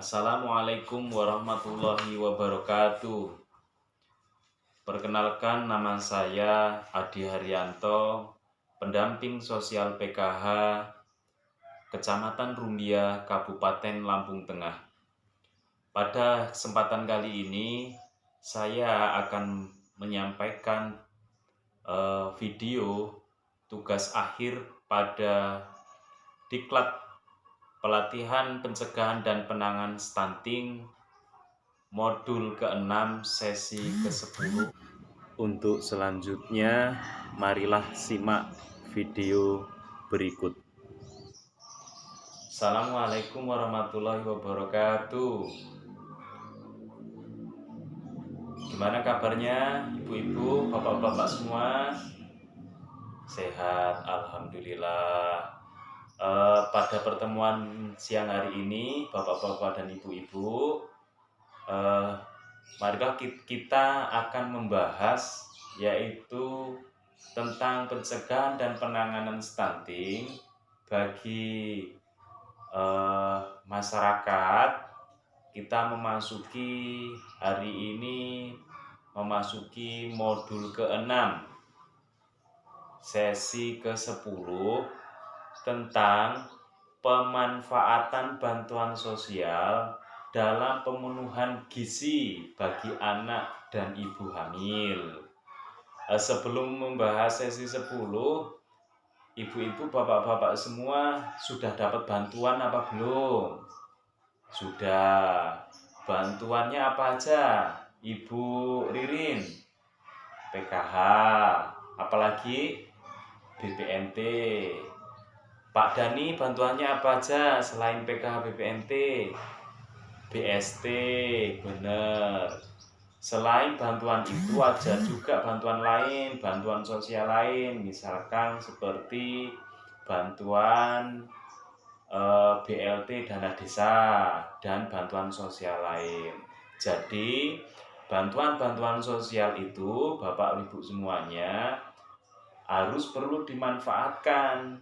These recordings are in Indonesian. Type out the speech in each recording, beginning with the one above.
Assalamualaikum warahmatullahi wabarakatuh. Perkenalkan, nama saya Adi Haryanto, pendamping sosial PKH Kecamatan Rumbia, Kabupaten Lampung Tengah. Pada kesempatan kali ini, saya akan menyampaikan video tugas akhir pada Diklat Pelatihan Pencegahan dan Penanganan Stunting Modul ke-6 sesi ke-10. Untuk selanjutnya, marilah simak video berikut. Assalamualaikum warahmatullahi wabarakatuh. Gimana kabarnya ibu-ibu, bapak-bapak semua? Sehat, alhamdulillah. Pada pertemuan siang hari ini, bapak-bapak dan ibu-ibu, marilah kita akan membahas yaitu tentang pencegahan dan penanganan stunting bagi masyarakat. Kita memasuki hari ini memasuki modul ke-6 sesi ke-10 tentang pemanfaatan bantuan sosial dalam pemenuhan gizi bagi anak dan ibu hamil. Sebelum membahas sesi 10, ibu-ibu, bapak-bapak semua sudah dapat bantuan apa belum? Sudah. Bantuannya apa aja? Ibu Ririn, PKH, apalagi BPNT. Pak Dani, bantuannya apa aja selain PKH BPNT? BST, bener. Selain bantuan itu ada juga bantuan lain, bantuan sosial lain, misalkan seperti bantuan BLT dana desa dan bantuan sosial lain. Jadi bantuan-bantuan sosial itu Bapak Ibu semuanya harus perlu dimanfaatkan.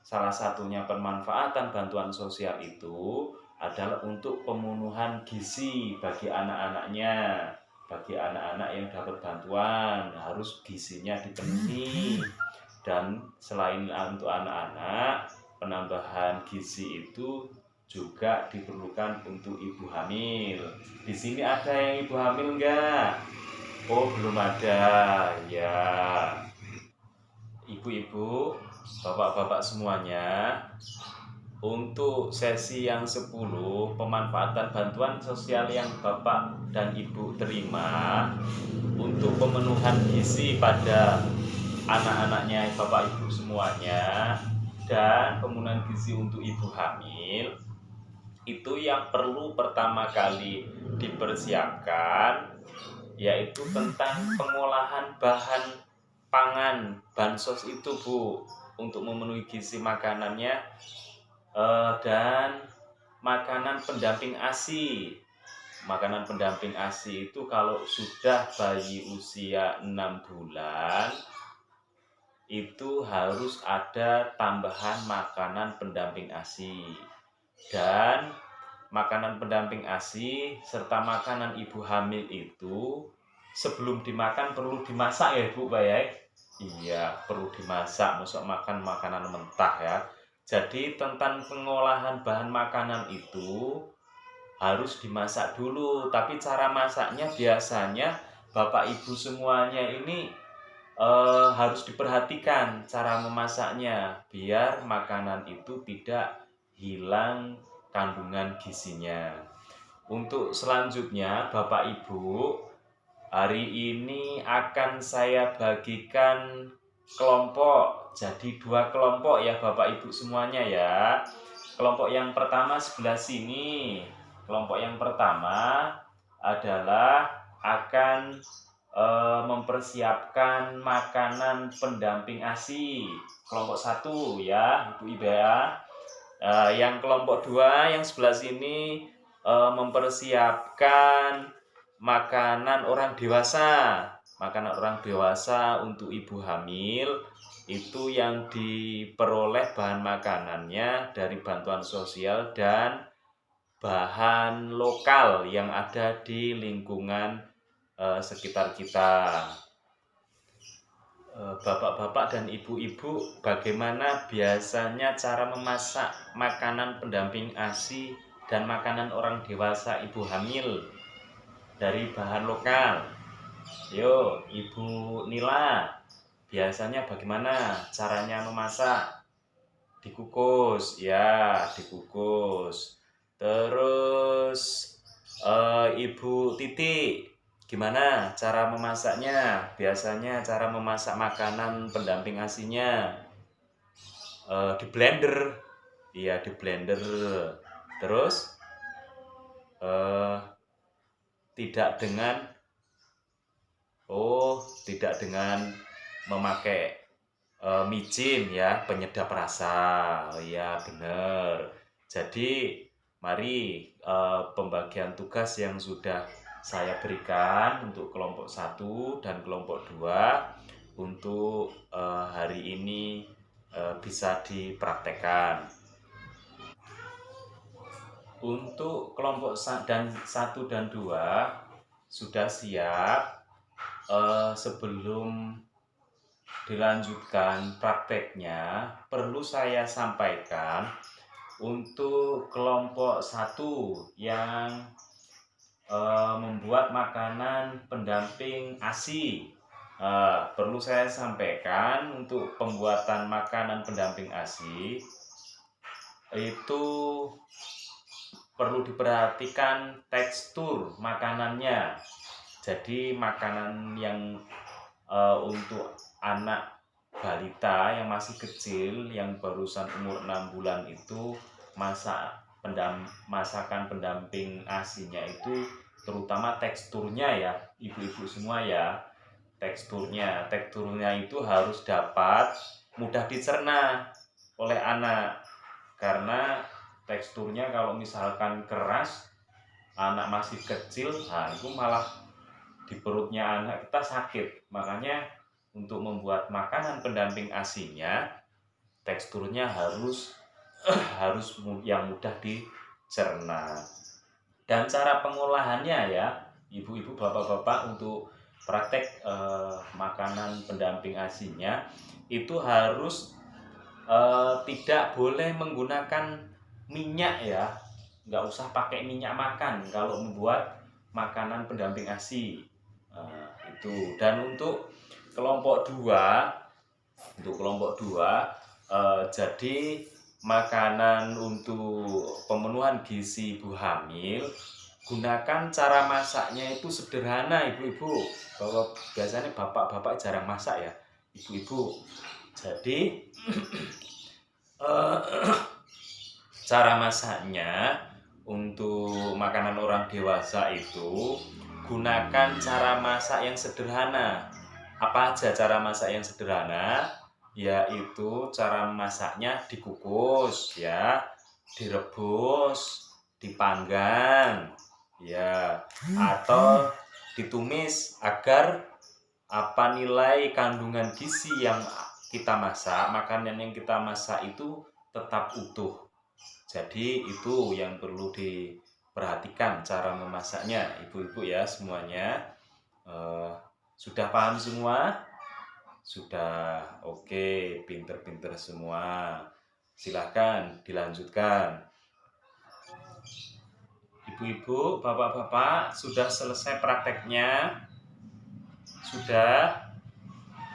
Salah satunya pemanfaatan bantuan sosial itu adalah untuk pemenuhan gizi bagi anak-anaknya. Bagi anak-anak yang dapat bantuan harus gizinya dipenuhi. Dan selain untuk anak-anak, penambahan gizi itu juga diperlukan untuk ibu hamil. Di sini ada yang ibu hamil enggak? Oh, belum ada. Ya. Ibu-ibu, bapak-bapak semuanya, untuk sesi yang 10 pemanfaatan bantuan sosial yang Bapak dan Ibu terima untuk pemenuhan gizi pada anak-anaknya Bapak Ibu semuanya dan pemenuhan gizi untuk ibu hamil, itu yang perlu pertama kali dipersiapkan yaitu tentang pengolahan bahan pangan bansos itu, Bu, untuk memenuhi gizi makanannya dan makanan pendamping ASI. Makanan pendamping ASI itu kalau sudah bayi usia 6 bulan itu harus ada tambahan makanan pendamping ASI. Dan makanan pendamping ASI serta makanan ibu hamil itu sebelum dimakan perlu dimasak ya Bu, Pak ya? Iya, perlu dimasak, masa makan makanan mentah ya. Jadi tentang pengolahan bahan makanan itu harus dimasak dulu, tapi cara masaknya biasanya Bapak Ibu semuanya ini harus diperhatikan cara memasaknya biar makanan itu tidak hilang kandungan gizinya. Untuk selanjutnya Bapak Ibu, hari ini akan saya bagikan kelompok. Jadi 2 kelompok ya Bapak Ibu semuanya ya. Kelompok yang pertama sebelah sini. Kelompok yang pertama adalah akan mempersiapkan makanan pendamping ASI. Kelompok 1 ya Ibu Ibu ya. Yang kelompok 2 yang sebelah sini mempersiapkan makanan orang dewasa. Makanan orang dewasa untuk ibu hamil itu yang diperoleh bahan makanannya dari bantuan sosial dan bahan lokal yang ada di lingkungan sekitar kita. Bapak-bapak dan ibu-ibu, bagaimana biasanya cara memasak makanan pendamping ASI dan makanan orang dewasa ibu hamil dari bahan lokal? Yuk, Ibu Nila, biasanya bagaimana caranya memasak? Dikukus, ya, dikukus. Terus Ibu Titi, gimana cara memasaknya? Biasanya cara memasak makanan pendamping ASINya di blender, iya di blender. Terus tidak dengan memakai micin ya, penyedap rasa. Oh ya, benar. Jadi mari pembagian tugas yang sudah saya berikan untuk kelompok 1 dan kelompok 2 untuk hari ini bisa dipraktekkan. Untuk kelompok 1 dan 2 sudah siap. Sebelum dilanjutkan prakteknya, perlu saya sampaikan untuk kelompok 1 yang membuat makanan pendamping ASI. Perlu saya sampaikan untuk pembuatan makanan pendamping ASI itu perlu diperhatikan tekstur makanannya. Jadi makanan yang untuk anak balita yang masih kecil, yang barusan umur 6 bulan itu, masakan pendamping ASINya itu terutama teksturnya ya, ibu-ibu semua ya, teksturnya itu harus dapat mudah dicerna oleh anak, karena teksturnya kalau misalkan keras, anak masih kecil, itu malah di perutnya anak kita sakit. Makanya untuk membuat makanan pendamping ASINya, teksturnya harus yang mudah dicerna. Dan cara pengolahannya ya, ibu-ibu, bapak-bapak, untuk praktek makanan pendamping ASINya itu harus tidak boleh menggunakan minyak ya, nggak usah pakai minyak makan kalau membuat makanan pendamping ASI. Itu. Dan untuk kelompok 2, jadi makanan untuk pemenuhan gizi ibu hamil, gunakan cara masaknya itu sederhana ibu-ibu. Bahwa biasanya bapak-bapak jarang masak ya, ibu-ibu. Jadi cara masaknya untuk makanan orang dewasa itu gunakan cara masak yang sederhana. Apa aja cara masak yang sederhana? Yaitu cara masaknya dikukus ya, direbus, dipanggang ya, atau ditumis agar nilai kandungan gizi yang kita masak, makanan yang kita masak itu tetap utuh. Jadi itu yang perlu diperhatikan cara memasaknya, ibu-ibu ya semuanya. Sudah paham semua? Sudah, oke, pinter-pinter semua. Silakan dilanjutkan. Ibu-ibu, bapak-bapak, sudah selesai prakteknya? Sudah?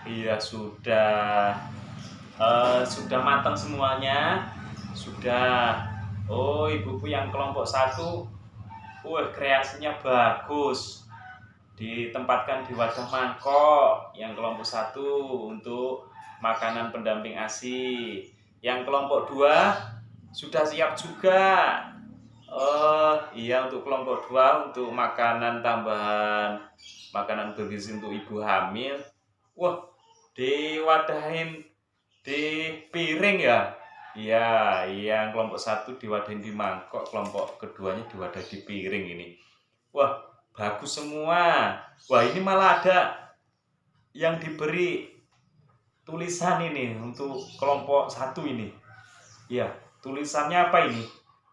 Iya, sudah. Sudah matang semuanya? Sudah. Oh, ibu-ibu yang kelompok 1, kreasinya bagus. Ditempatkan di wadah mangkok yang kelompok 1 untuk makanan pendamping ASI. Yang kelompok 2 sudah siap juga. Iya, untuk kelompok 2 untuk makanan tambahan, makanan bergizi untuk ibu hamil. Wah, diwadahin di piring ya. Iya, yang kelompok 1 diwadahin di mangkok, kelompok keduanya diwadahin di piring ini. Wah, bagus semua. Wah, ini malah ada yang diberi tulisan ini untuk kelompok 1 ini. Ya, tulisannya apa ini?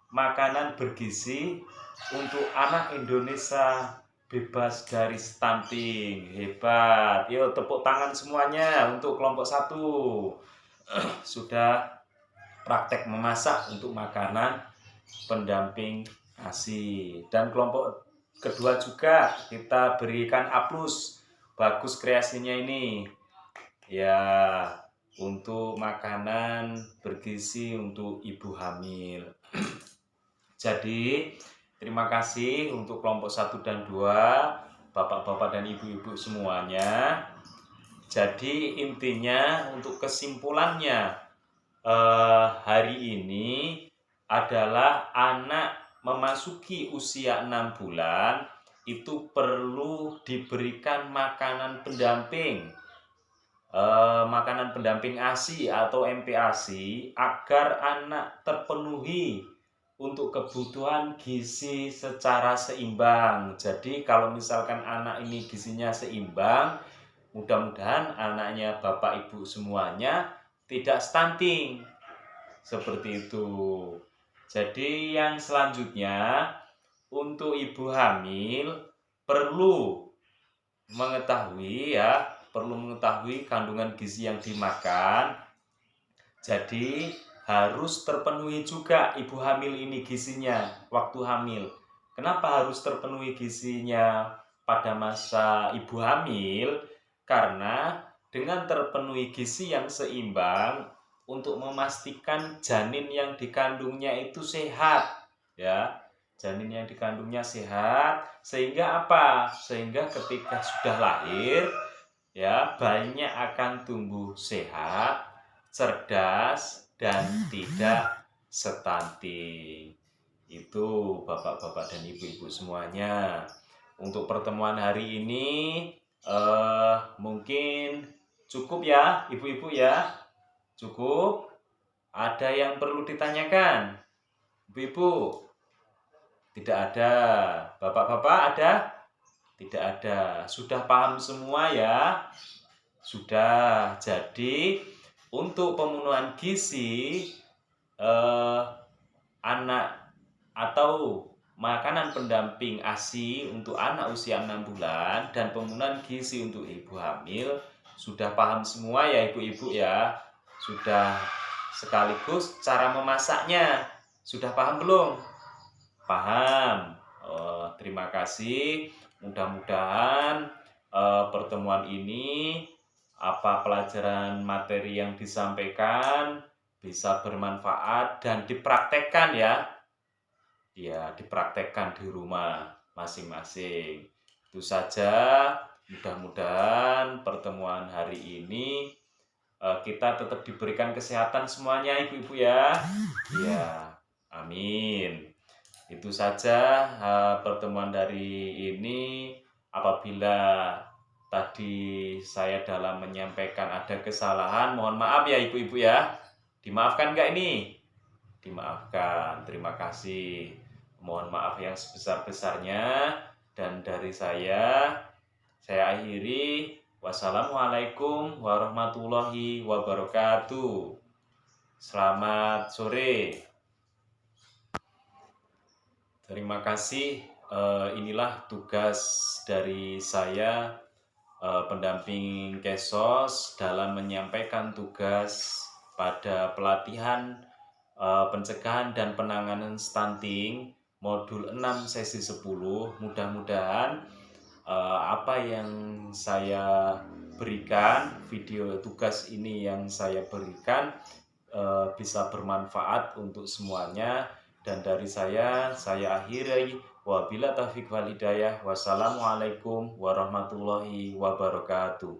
makanan bergizi untuk anak Indonesia bebas dari stunting. Hebat. Yuk tepuk tangan semuanya untuk kelompok 1. Sudah praktek memasak untuk makanan pendamping ASI. Dan kelompok kedua juga kita berikan A+. Bagus kreasinya ini. Ya, untuk makanan bergizi untuk ibu hamil. Jadi, terima kasih untuk kelompok 1 dan 2, Bapak-bapak dan ibu-ibu semuanya. Jadi, intinya untuk kesimpulannya hari ini adalah anak memasuki usia 6 bulan itu perlu diberikan makanan pendamping. Makanan pendamping ASI atau MPASI agar anak terpenuhi untuk kebutuhan gizi secara seimbang. Jadi kalau misalkan anak ini gizinya seimbang, mudah-mudahan anaknya Bapak Ibu semuanya tidak stunting. Seperti itu. Jadi yang selanjutnya untuk ibu hamil perlu mengetahui kandungan gizi yang dimakan. Jadi harus terpenuhi juga ibu hamil ini gizinya waktu hamil. Kenapa harus terpenuhi gizinya pada masa ibu hamil? Karena dengan terpenuhi gizi yang seimbang untuk memastikan janin yang dikandungnya itu sehat, ya. Janin yang dikandungnya sehat, sehingga apa? Sehingga ketika sudah lahir, ya, bayinya akan tumbuh sehat, cerdas, dan tidak stunting. Itu bapak-bapak dan ibu-ibu semuanya. Untuk pertemuan hari ini mungkin cukup ya, ibu-ibu ya. Cukup. Ada yang perlu ditanyakan? Ibu-ibu? Tidak ada. Bapak-bapak ada? Tidak ada. Sudah paham semua ya? Sudah. Jadi untuk pemenuhan gizi anak atau makanan pendamping ASI untuk anak usia 6 bulan dan pemenuhan gizi untuk ibu hamil sudah paham semua ya ibu-ibu ya? Sudah, sekaligus cara memasaknya. Sudah paham belum? Paham. Terima kasih. Mudah-mudahan pertemuan ini pelajaran materi yang disampaikan bisa bermanfaat dan dipraktekkan ya. Ya, dipraktekkan di rumah masing-masing. Itu saja. Mudah-mudahan pertemuan hari ini kita tetap diberikan kesehatan semuanya ibu-ibu ya. Ya, amin. Itu saja pertemuan dari ini. Apabila tadi saya dalam menyampaikan ada kesalahan, mohon maaf ya ibu-ibu ya. Dimaafkan nggak ini? Dimaafkan. Terima kasih. Mohon maaf yang sebesar-besarnya. Dan dari saya akhiri. Wassalamualaikum warahmatullahi wabarakatuh. Selamat sore. Terima kasih. Inilah tugas dari saya, pendamping Kesos, dalam menyampaikan tugas pada pelatihan pencegahan dan penanganan stunting modul 6 sesi 10. Mudah-mudahan apa yang saya berikan, video tugas ini yang saya berikan bisa bermanfaat untuk semuanya. Dan dari saya akhiri. Wabila taufiq wal hidayah. Wassalamualaikum warahmatullahi wabarakatuh.